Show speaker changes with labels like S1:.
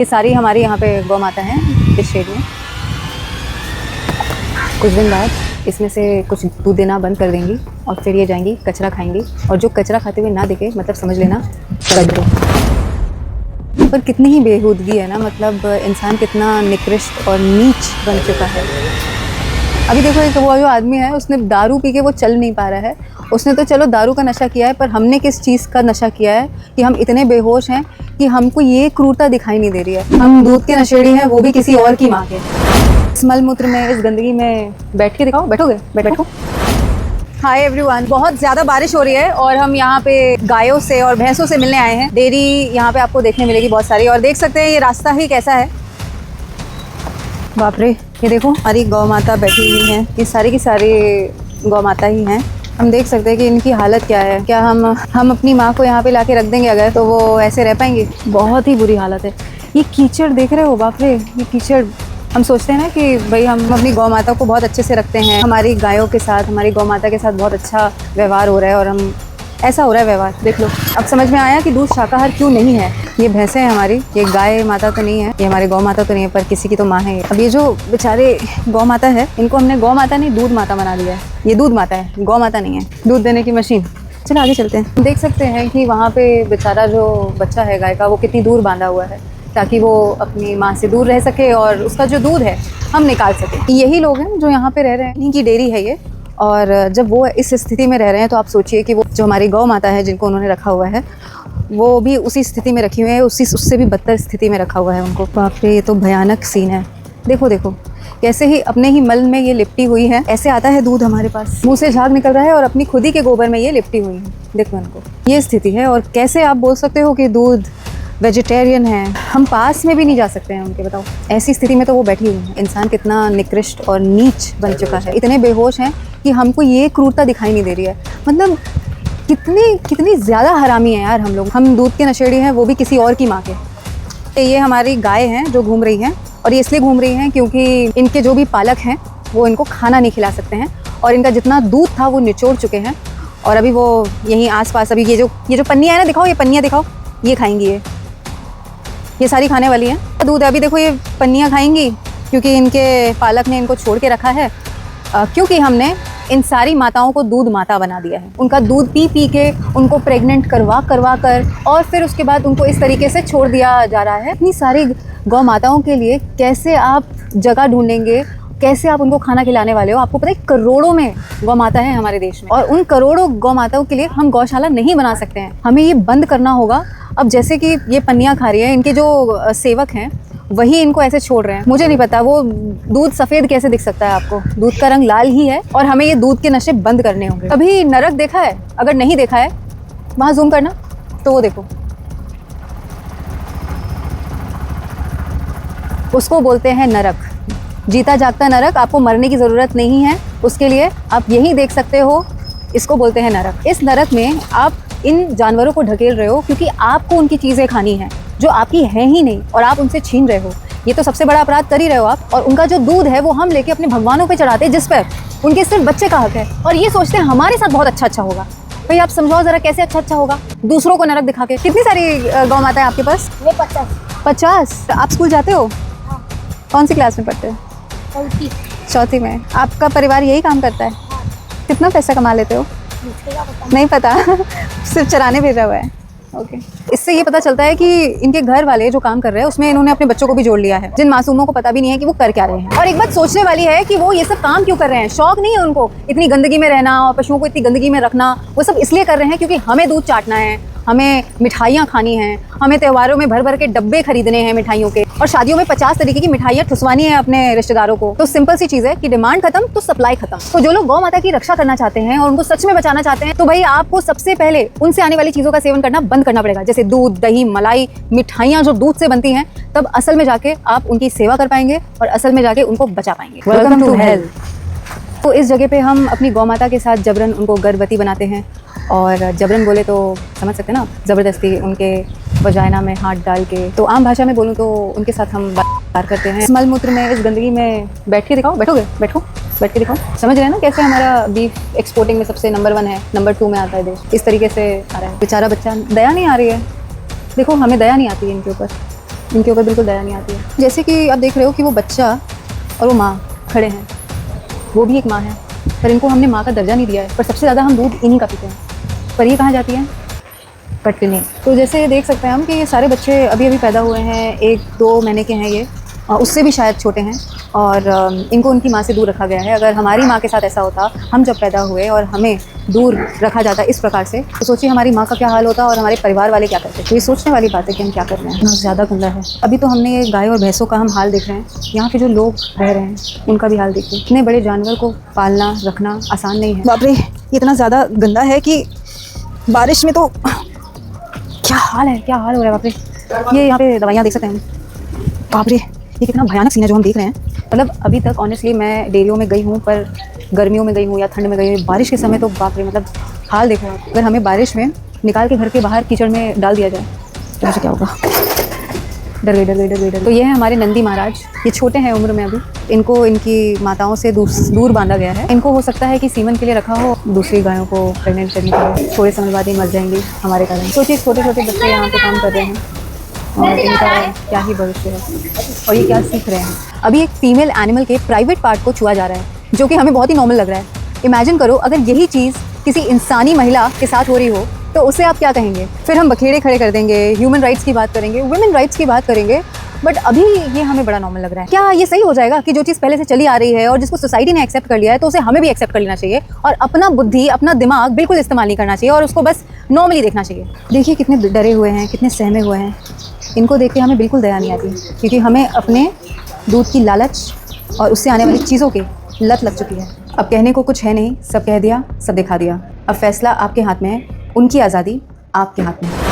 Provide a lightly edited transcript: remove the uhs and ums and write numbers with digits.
S1: ये सारी हमारी यहाँ पे गौ माता हैं इस शेड में। कुछ दिन बाद इसमें से कुछ दूध देना बंद कर देंगी और फिर ये जाएंगी कचरा खाएंगी, और जो कचरा खाते हुए ना दिखे मतलब समझ लेना गड्ढे। पर कितनी ही बेहूदगी है ना, मतलब इंसान कितना निकृष्ट और नीच बन चुका है। अभी देखो एक वो जो आदमी है उसने दारू पी के वो चल नहीं पा रहा है। उसने तो चलो दारू का नशा किया है, पर हमने किस चीज़ का नशा किया है कि हम इतने बेहोश हैं कि हमको ये क्रूरता दिखाई नहीं दे रही है। हम दूध के नशेड़ी हैं, वो भी किसी और की माँ के। इस मल मूत्र में, इस गंदगी में बैठ के दिखाओ। बैठोगे? बैठो। हाय एवरीवन, बहुत ज़्यादा बारिश हो रही है और हम यहाँ पे गायों से और भैंसों से मिलने आए हैं। डेयरी यहाँ पे आपको देखने मिलेगी बहुत सारी, और देख सकते हैं ये रास्ता ही कैसा है। बाप रे, ये देखो हमारी गौ माता बैठी हुई हैं। ये सारी की सारी गौ माता ही हैं। हम देख सकते हैं कि इनकी हालत क्या है। क्या हम अपनी माँ को यहाँ पे लाके रख देंगे अगर, तो वो ऐसे रह पाएंगी? बहुत ही बुरी हालत है। ये कीचड़ देख रहे हो? बाप रे, ये कीचड़। हम सोचते हैं ना कि भाई हम अपनी गौ माता को बहुत अच्छे से रखते हैं, हमारी गायों के साथ, हमारी गौ माता के साथ बहुत अच्छा व्यवहार हो रहा है, और हम ऐसा हो रहा है व्यवहार। देख लो, अब समझ में आया कि दूध शाकाहार क्यों नहीं है। ये भैंसें हैं हमारी, ये गाय माता तो नहीं है, ये हमारी गौ माता तो नहीं है, पर किसी की तो माँ है। अब ये जो बेचारे गौ माता है, इनको हमने गौ माता नहीं दूध माता बना दिया है। ये दूध माता है, गौ माता नहीं है, दूध देने की मशीन। चलो आगे चलते हैं। देख सकते हैं कि वहाँ पे बेचारा जो बच्चा है गाय का, वो कितनी दूर बांधा हुआ है ताकि वो अपनी माँ से दूर रह सके और उसका जो दूध है हम निकाल सकें। यही लोग हैं जो यहाँ पे रह रहे हैं, इन्हीं की डेयरी है ये। और जब वो इस स्थिति में रह रहे हैं तो आप सोचिए कि वो जो हमारी गौ माता है जिनको उन्होंने रखा हुआ है, वो भी उसी स्थिति में रखी हुई है, उससे भी बदतर स्थिति में रखा हुआ है उनको। बाप रे, ये तो भयानक सीन है। देखो देखो कैसे ही अपने ही मल में ये लिपटी हुई है। ऐसे आता है दूध हमारे पास, मुंह से झाग निकल रहा है और अपनी खुद ही के गोबर में ये लिपटी हुई है। देखो इनको, ये स्थिति है। और कैसे आप बोल सकते हो कि दूध वेजिटेरियन है? हम पास में भी नहीं जा सकते हैं उनके, बताओ। ऐसी स्थिति में तो वो बैठी हुई है। इंसान कितना निकृष्ट और नीच बन चुका है, इतने बेहोश हैं कि हमको ये क्रूरता दिखाई नहीं दे रही है। मतलब कितनी ज़्यादा हरामी है यार हम लोग। हम दूध के नशेड़ी हैं, वो भी किसी और की माँ के। ये हमारी गाय हैं जो घूम रही हैं, और ये इसलिए घूम रही हैं क्योंकि इनके जो भी पालक हैं वो इनको खाना नहीं खिला सकते हैं, और इनका जितना दूध था वो निचोड़ चुके हैं। और अभी वो यहीं आसपास, अभी ये जो पन्नियाँ है ना, दिखाओ ये पन्नियाँ दिखाओ, ये खाएंगी। ये सारी खाने वाली हैं दूध। अभी देखो ये पन्नियाँ खाएंगी क्योंकि इनके पालक ने इनको छोड़ के रखा है, क्योंकि हमने इन सारी माताओं को दूध माता बना दिया है। उनका दूध पी पी के उनको प्रेग्नेंट करवा कर और फिर उसके बाद उनको इस तरीके से छोड़ दिया जा रहा है। इतनी सारी गौ माताओं के लिए कैसे आप जगह ढूंढेंगे, कैसे आप उनको खाना खिलाने वाले हो? आपको पता है करोड़ों में गौ माता है हमारे देश में, और उन करोड़ों गौ माताओं के लिए हम गौशाला नहीं बना सकते हैं। हमें ये बंद करना होगा। अब जैसे कि ये पन्नियाँ खा रही है, इनके जो सेवक हैं वही इनको ऐसे छोड़ रहे हैं। मुझे नहीं पता वो दूध सफ़ेद कैसे दिख सकता है आपको, दूध का रंग लाल ही है। और हमें ये दूध के नशे बंद करने होंगे। कभी नरक देखा है? अगर नहीं देखा है, वहाँ जूम करना तो वो देखो, उसको बोलते हैं नरक। जीता जागता नरक। आपको मरने की ज़रूरत नहीं है उसके लिए, आप यही देख सकते हो। इसको बोलते हैं नरक। इस नरक में आप इन जानवरों को ढकेल रहे हो क्योंकि आपको उनकी चीज़ें खानी हैं जो आपकी है ही नहीं, और आप उनसे छीन रहे हो। ये तो सबसे बड़ा अपराध कर ही रहे हो आप। और उनका जो दूध है वो हम लेके अपने भगवानों पे चढ़ाते हैं, जिस पर उनके सिर्फ बच्चे का हक है, और ये सोचते हैं हमारे साथ बहुत अच्छा होगा। भाई आप समझाओ ज़रा कैसे अच्छा होगा दूसरों को नरक दिखा के। कितनी सारी गौ माता है आपके पास? 50। आप स्कूल जाते हो?
S2: हाँ।
S1: कौन सी क्लास में पढ़ते हो? चौथी में। आपका परिवार यही काम करता है?
S2: हाँ।
S1: कितना पैसा कमा लेते हो? नहीं पता सिर्फ चराने भेजा हुआ है। ओके। इससे ये पता चलता है कि इनके घर वाले जो काम कर रहे हैं उसमें इन्होंने अपने बच्चों को भी जोड़ लिया है, जिन मासूमों को पता भी नहीं है कि वो कर क्या रहे हैं। और एक बात सोचने वाली है कि वो ये सब काम क्यों कर रहे हैं। शौक नहीं है उनको इतनी गंदगी में रहना और पशुओं को इतनी गंदगी में रखना। वो सब इसलिए कर रहे हैं क्योंकि हमें दूध चाटना है, हमें मिठाइयाँ खानी हैं, हमें त्योहारों में भर भर के डब्बे खरीदने हैं मिठाइयों के, और शादियों में 50 तरीके की मिठाइयाँ ठुसवानी है अपने रिश्तेदारों को। तो सिंपल सी चीज़ है कि डिमांड खत्म तो सप्लाई खत्म। तो जो लोग गौ माता की रक्षा करना चाहते हैं और उनको सच में बचाना चाहते हैं, तो भाई आपको सबसे पहले उनसे आने वाली चीज़ों का सेवन करना बंद करना पड़ेगा। जैसे दूध, दही, मलाई, मिठाइयाँ जो दूध से बनती हैं, तब असल में जाके आप उनकी सेवा कर पाएंगे और असल में जाके उनको बचा पाएंगे। Welcome to health. तो इस जगह पे हम अपनी गौ माता के साथ जबरन उनको गर्भवती बनाते हैं, और जबरन बोले तो समझ सकते हैं ना, ज़बरदस्ती उनके वजाइना में हाथ डाल के। तो आम भाषा में बोलूँ तो उनके साथ हम बात करते हैं। इस मल मूत्र में, इस गंदगी में बैठ के दिखाओ। बैठोगे? बैठो, बैठ के दिखाओ। समझ रहे हैं ना कैसे हमारा बीफ एक्सपोर्टिंग में सबसे नंबर 1 है, नंबर 2 में आता है देश। इस तरीके से आ रहा है। बेचारा बच्चा, दया नहीं आ रही है। देखो हमें दया नहीं आती है इनके ऊपर। इनके ऊपर बिल्कुल दया नहीं आती है। जैसे कि आप देख रहे हो कि वो बच्चा और वो माँ खड़े हैं, वो भी एक माँ है, पर इनको हमने माँ का दर्जा नहीं दिया है, पर सबसे ज़्यादा हम दूध इन्हीं का पीते हैं। पर ये कहाँ जाती है? कटनी। तो जैसे देख सकते हैं हम कि ये सारे बच्चे अभी अभी पैदा हुए हैं, 1-2 महीने के हैं ये, उससे भी शायद छोटे हैं, और इनको उनकी माँ से दूर रखा गया है। अगर हमारी माँ के साथ ऐसा होता, हम जब पैदा हुए और हमें दूर रखा जाता इस प्रकार से, तो सोचिए हमारी माँ का क्या हाल होता और हमारे परिवार वाले क्या करते। तो ये सोचने वाली बात है कि हम क्या कर रहे हैं, इतना ज़्यादा गंदा है। अभी तो हमने ये गाय और भैंसों का हम हाल देख रहे हैं, यहाँ पे जो लोग रह रहे हैं उनका भी हाल देखिए। इतने बड़े जानवर को पालना रखना आसान नहीं है। बाप रे, ये इतना ज़्यादा गंदा है कि बारिश में तो क्या हाल है, क्या हाल हो रहा है। बाप रे, ये यहाँ पे दवाइयाँ देख सकते हैं हम। बाप रे, ये कितना भयानक सीन है जो हम देख रहे हैं। मतलब अभी तक ऑनेस्टली मैं डेयरियों में गई हूँ, पर गर्मियों में गई हूँ या ठंड में गई हूँ, बारिश के समय तो बाप रे, मतलब हाल देखो आप। अगर हमें बारिश में निकाल के घर के बाहर कीचड़ में डाल दिया जाए तो मुझे क्या होगा। डर गई। तो ये है हमारे नंदी महाराज। ये छोटे हैं उम्र में, अभी इनको इनकी माताओं से दूर बांधा गया है। इनको हो सकता है कि सीमन के लिए रखा हो, दूसरी गायों को प्रेग्नेंट करने के लिए। थोड़े समय बाद ही मर जाएंगी हमारे कारण। सोचिए छोटे छोटे बच्चे यहाँ पे काम कर रहे हैं और इनका क्या ही भविष्य है और ये क्या सीख रहे हैं। अभी एक फीमेल एनिमल के प्राइवेट पार्ट को छुआ जा रहा है, जो कि हमें बहुत ही नॉर्मल लग रहा है। इमेजिन करो अगर यही चीज़ किसी इंसानी महिला के साथ हो रही हो तो उसे आप क्या कहेंगे। फिर हम बखेड़े खड़े कर देंगे, ह्यूमन राइट्स की बात करेंगे, वुमेन राइट्स की बात करेंगे, बट अभी ये हमें बड़ा नॉर्मल लग रहा है। क्या ये सही हो जाएगा कि जो चीज़ पहले से चली आ रही है और जिसको सोसाइटी ने एक्सेप्ट कर लिया है तो उसे हमें भी एक्सेप्ट कर लेना चाहिए और अपना बुद्धि अपना दिमाग बिल्कुल इस्तेमाल नहीं करना चाहिए और उसको बस नॉर्मली देखना चाहिए। देखिए कितने डरे हुए हैं, कितने सहमे हुए हैं। इनको देख के हमें बिल्कुल दया नहीं आती, क्योंकि हमें अपने दूध की लालच और उससे आने वाली चीज़ों की लत लग चुकी है। अब कहने को कुछ है नहीं, सब कह दिया, सब दिखा दिया। अब फैसला आपके हाथ में है, उनकी आज़ादी आपके हाथ में है।